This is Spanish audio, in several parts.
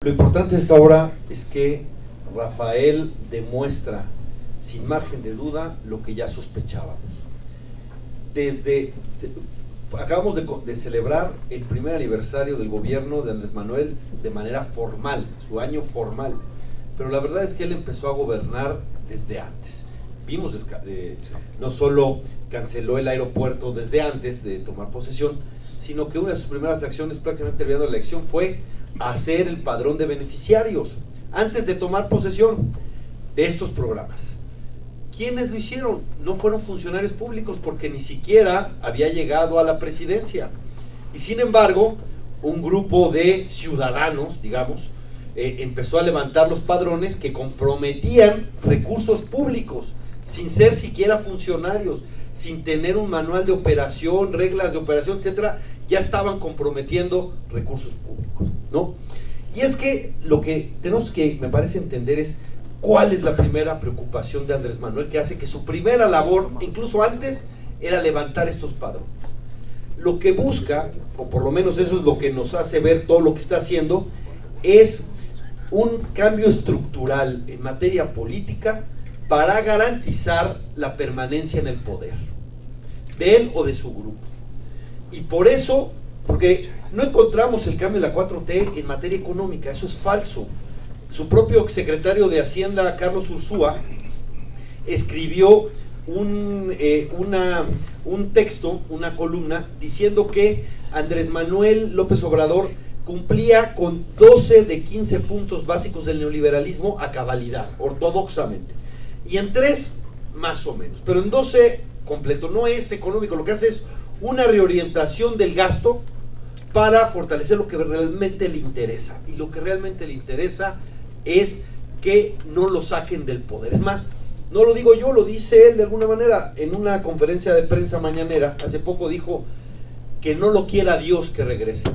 Lo importante de esta obra es que Rafael demuestra, sin margen de duda, lo que ya sospechábamos. Acabamos de celebrar el primer aniversario del gobierno de Andrés Manuel de manera formal, su año formal, pero la verdad es que él empezó a gobernar desde antes. Vimos, no solo canceló el aeropuerto desde antes de tomar posesión, sino que una de sus primeras acciones prácticamente terminando la elección fue hacer el padrón de beneficiarios antes de tomar posesión de estos programas. ¿Quiénes lo hicieron? No fueron funcionarios públicos porque ni siquiera había llegado a la presidencia. Y sin embargo, un grupo de ciudadanos, digamos, empezó a levantar los padrones que comprometían recursos públicos, sin ser siquiera funcionarios, sin tener un manual de operación, reglas de operación, etcétera, ya estaban comprometiendo recursos públicos, ¿no? Y es que lo que tenemos que, me parece, entender es cuál es la primera preocupación de Andrés Manuel, que hace que su primera labor, incluso antes, era levantar estos padrones. Lo que busca, o por lo menos eso es lo que nos hace ver todo lo que está haciendo, es un cambio estructural en materia política para garantizar la permanencia en el poder, de él o de su grupo. Y por eso, porque no encontramos el cambio de la 4T en materia económica, eso es falso. Su propio secretario de Hacienda, Carlos Ursúa, escribió un texto, una columna, diciendo que Andrés Manuel López Obrador cumplía con 12 de 15 puntos básicos del neoliberalismo a cabalidad, ortodoxamente. Y en 3, más o menos. Pero en 12, completo. No es económico, lo que hace es una reorientación del gasto para fortalecer lo que realmente le interesa. Y lo que realmente le interesa es que no lo saquen del poder. Es más, no lo digo yo, lo dice él de alguna manera. En una conferencia de prensa mañanera, hace poco dijo que no lo quiera Dios que regrese,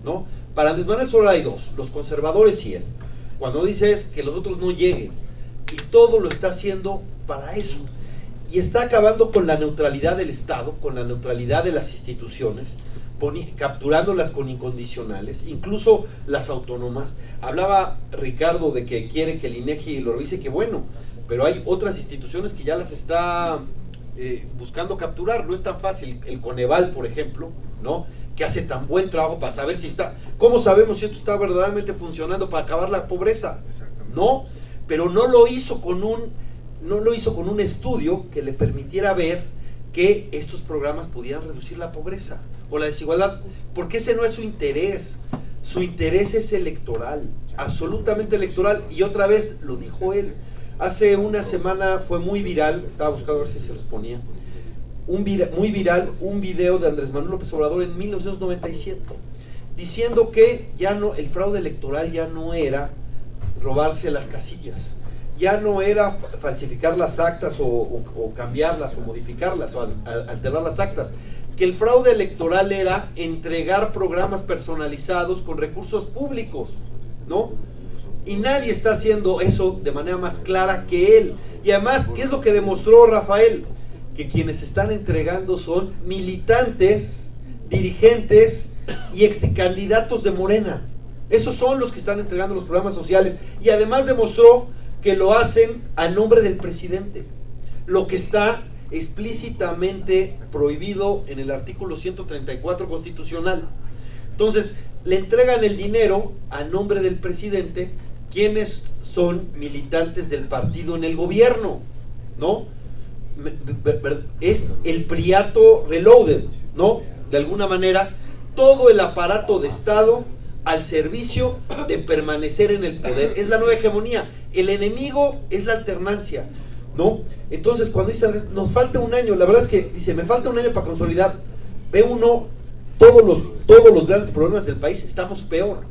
¿no? Para Andrés Manuel solo hay dos, los conservadores y él. Cuando dice es que los otros no lleguen, y todo lo está haciendo para eso. Y está acabando con la neutralidad del Estado, con la neutralidad de las instituciones, capturándolas con incondicionales, incluso las autónomas. Hablaba Ricardo de que quiere que el INEGI lo revise, que bueno, pero hay otras instituciones que ya las está buscando capturar. No es tan fácil. El Coneval, por ejemplo, ¿no?, que hace tan buen trabajo para saber si está, ¿cómo sabemos si esto está verdaderamente funcionando para acabar la pobreza? No, pero no lo hizo con un estudio que le permitiera ver que estos programas podían reducir la pobreza o la desigualdad, porque ese no es su interés. Su interés es electoral, absolutamente electoral. Y otra vez lo dijo él, hace una semana fue muy viral, estaba buscando a ver si se los ponía, muy viral un video de Andrés Manuel López Obrador en 1997, diciendo que ya no, el fraude electoral ya no era robarse las casillas, ya no era falsificar las actas o cambiarlas o modificarlas o alterar las actas, que el fraude electoral era entregar programas personalizados con recursos públicos, ¿no? Y nadie está haciendo eso de manera más clara que él. Y además, ¿qué es lo que demostró Rafael? Que quienes están entregando son militantes, dirigentes y excandidatos de Morena. Esos son los que están entregando los programas sociales. Y además demostró que lo hacen a nombre del presidente, lo que está explícitamente prohibido en el artículo 134 constitucional. Entonces, le entregan el dinero a nombre del presidente, quienes son militantes del partido en el gobierno, ¿no? Es el priato reloaded, ¿no? De alguna manera, todo el aparato de Estado al servicio de permanecer en el poder. Es la nueva hegemonía. El enemigo es la alternancia, ¿no? Entonces, cuando dice Andrés, nos falta un año, la verdad es que dice, me falta un año para consolidar. Ve uno, todos los grandes problemas del país, estamos peor.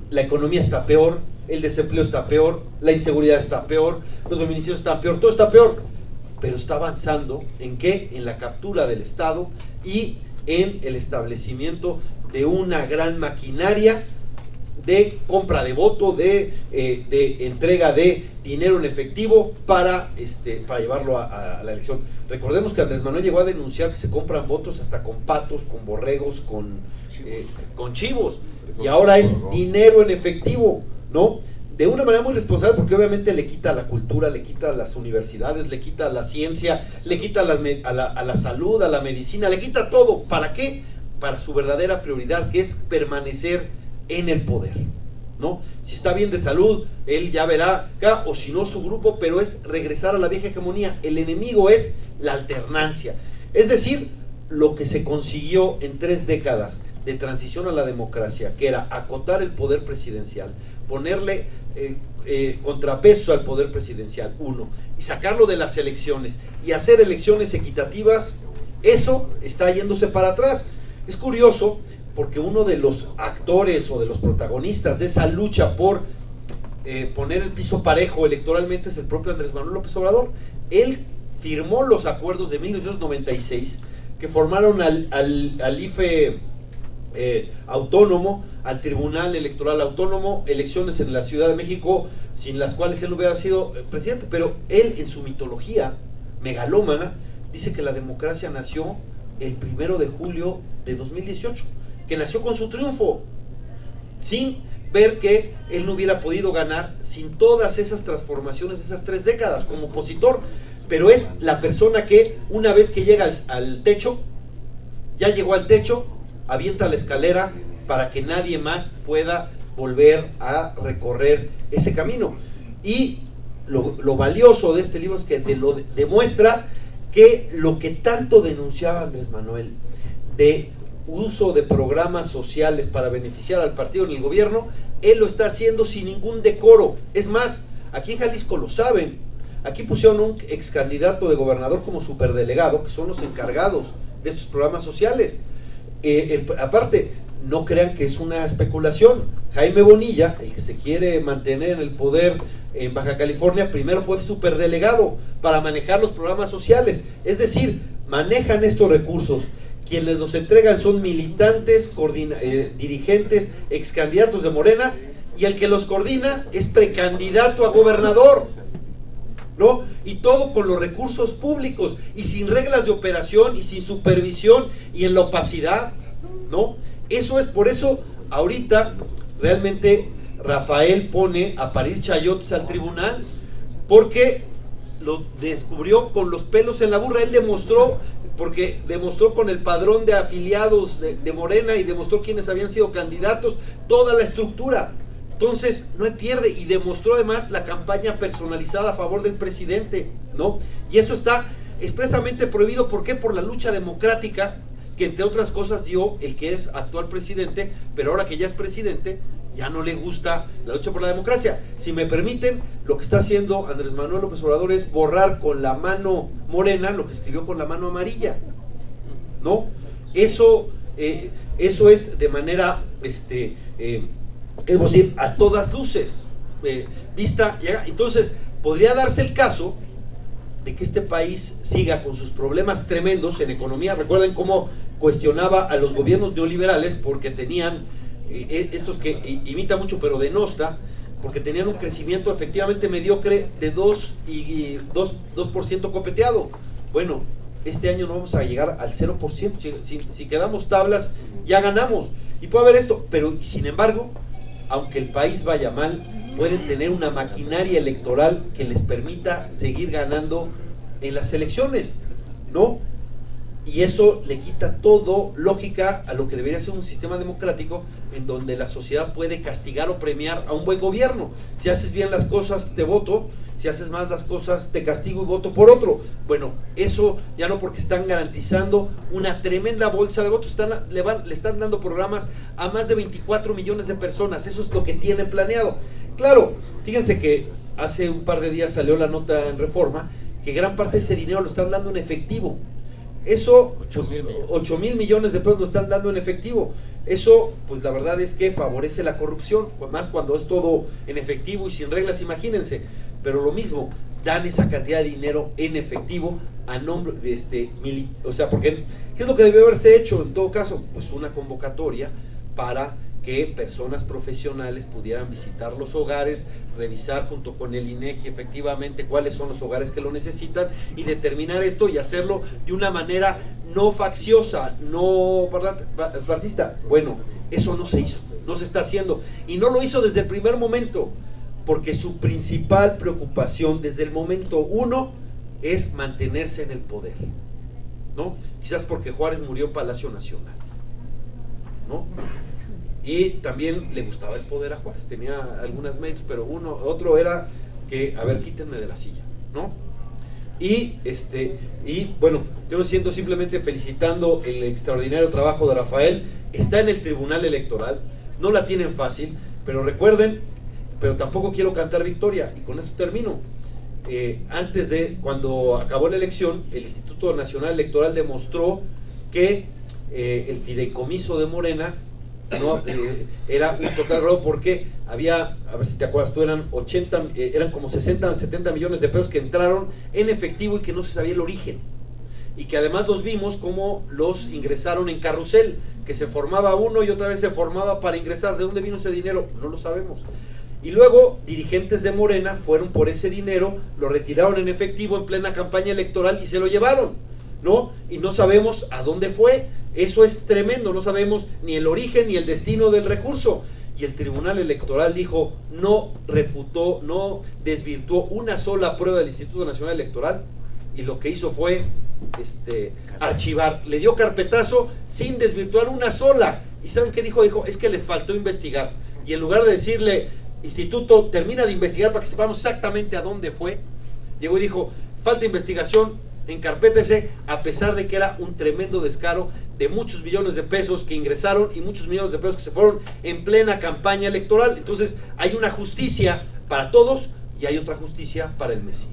La economía está peor, el desempleo está peor, la inseguridad está peor, los feminicidios están peor, todo está peor. Pero está avanzando, ¿en qué? En la captura del Estado y en el establecimiento de una gran maquinaria de compra de voto, de entrega de dinero en efectivo para llevarlo a la elección. Recordemos que Andrés Manuel llegó a denunciar que se compran votos hasta con patos, con borregos, con chivos. y ahora es dinero en efectivo, ¿no? De una manera muy responsable, porque obviamente le quita a la cultura, le quita a las universidades, le quita a la ciencia, le quita a la salud, a la medicina, le quita todo. ¿Para qué? Para su verdadera prioridad, que es permanecer en el poder, ¿no? Si está bien de salud, él ya verá acá, o si no su grupo, pero es regresar a la vieja hegemonía. El enemigo es la alternancia, es decir, lo que se consiguió en 3 décadas de transición a la democracia, que era acotar el poder presidencial, ponerle contrapeso al poder presidencial, y sacarlo de las elecciones y hacer elecciones equitativas. Eso está yéndose para atrás. Es curioso porque uno de los actores o de los protagonistas de esa lucha por poner el piso parejo electoralmente es el propio Andrés Manuel López Obrador. Él firmó los acuerdos de 1996 que formaron al IFE autónomo, al Tribunal Electoral Autónomo, elecciones en la Ciudad de México, sin las cuales él no hubiera sido presidente. Pero él, en su mitología megalómana, dice que la democracia nació el 1 de julio de 2018, que nació con su triunfo, sin ver que él no hubiera podido ganar sin todas esas transformaciones, esas 3 décadas como opositor. Pero es la persona que, una vez que llega al techo, ya llegó al techo, avienta la escalera para que nadie más pueda volver a recorrer ese camino. Y lo valioso de este libro es que demuestra que lo que tanto denunciaba Andrés Manuel de uso de programas sociales para beneficiar al partido en el gobierno, él lo está haciendo sin ningún decoro. Es más, aquí en Jalisco lo saben, aquí pusieron un ex candidato de gobernador como superdelegado, que son los encargados de estos programas sociales. Aparte, no crean que es una especulación. Jaime Bonilla, el que se quiere mantener en el poder en Baja California, primero fue superdelegado para manejar los programas sociales. Es decir, manejan estos recursos. Quienes los entregan son militantes, dirigentes, ex candidatos de Morena, y el que los coordina es precandidato a gobernador, ¿no? Y todo con los recursos públicos y sin reglas de operación y sin supervisión y en la opacidad, ¿no? Eso es, por eso ahorita realmente Rafael pone a parir chayotes al tribunal, porque lo descubrió con los pelos en la burra. Él demostró, porque demostró con el padrón de afiliados de Morena y demostró quiénes habían sido candidatos, toda la estructura. Entonces no pierde, y demostró además la campaña personalizada a favor del presidente, ¿no? Y eso está expresamente prohibido. ¿Por qué? Por la lucha democrática que entre otras cosas dio el que es actual presidente, pero ahora que ya es presidente ya no le gusta la lucha por la democracia. Si me permiten, lo que está haciendo Andrés Manuel López Obrador es borrar con la mano morena lo que escribió con la mano amarilla, ¿no? Eso es de manera es decir, a todas luces vista. Entonces podría darse el caso de que este país siga con sus problemas tremendos en economía. Recuerden cómo cuestionaba a los gobiernos neoliberales porque tenían estos que imita mucho pero denosta, porque tenían un crecimiento efectivamente mediocre de 2% copeteado. Bueno, este año no vamos a llegar al 0%. Si quedamos tablas ya ganamos, y puede haber esto, pero sin embargo, aunque el país vaya mal, pueden tener una maquinaria electoral que les permita seguir ganando en las elecciones, ¿no? Y eso le quita todo lógica a lo que debería ser un sistema democrático en donde la sociedad puede castigar o premiar a un buen gobierno. Si haces bien las cosas, te voto; si haces más las cosas, te castigo y voto por otro. Bueno, eso ya no, porque están garantizando una tremenda bolsa de votos. Le están dando programas a más de 24 millones de personas. Eso es lo que tienen planeado. Claro, fíjense que hace un par de días salió la nota en Reforma que gran parte de ese dinero lo están dando en efectivo. Eso, 8,000 millones de pesos lo están dando en efectivo. Eso, pues la verdad es que favorece la corrupción, más cuando es todo en efectivo y sin reglas, imagínense. Pero lo mismo, dan esa cantidad de dinero en efectivo a nombre de porque ¿qué es lo que debe haberse hecho en todo caso? Pues una convocatoria para que personas profesionales pudieran visitar los hogares, revisar junto con el INEGI efectivamente cuáles son los hogares que lo necesitan y determinar esto, y hacerlo de una manera no facciosa, no partista. Bueno, eso no se hizo. no se está haciendo. Y no lo hizo desde el primer momento, porque su principal preocupación desde el momento uno es mantenerse en el poder, ¿no? Quizás porque Juárez murió en Palacio Nacional, ¿no? Y también le gustaba el poder a Juárez, tenía algunas méritos, pero otro era que, a ver, quítenme de la silla, ¿no? Y bueno, yo lo siento simplemente felicitando el extraordinario trabajo de Rafael. Está en el Tribunal Electoral, no la tienen fácil, pero recuerden, pero tampoco quiero cantar victoria, y con esto termino. Antes de, cuando acabó la elección, el Instituto Nacional Electoral demostró que el fideicomiso de Morena no, era un total robo, porque había, a ver si te acuerdas tú, eran como 60, 70 millones de pesos que entraron en efectivo y que no se sabía el origen, y que además los vimos como los ingresaron en carrusel, que se formaba uno y otra vez se formaba para ingresar. ¿De dónde vino ese dinero? No lo sabemos. Y luego dirigentes de Morena fueron por ese dinero, lo retiraron en efectivo en plena campaña electoral y se lo llevaron, ¿no? Y no sabemos a dónde fue. Eso es tremendo, no sabemos ni el origen ni el destino del recurso. Y el Tribunal Electoral dijo, no refutó, no desvirtuó una sola prueba del Instituto Nacional Electoral, y lo que hizo fue archivar, le dio carpetazo sin desvirtuar una sola. ¿Y saben qué dijo? Dijo, es que les faltó investigar. Y en lugar de decirle, Instituto, termina de investigar para que sepamos exactamente a dónde fue, llegó y dijo, falta investigación, encarpétese, a pesar de que era un tremendo descaro de muchos millones de pesos que ingresaron y muchos millones de pesos que se fueron en plena campaña electoral. Entonces hay una justicia para todos y hay otra justicia para el Mesías.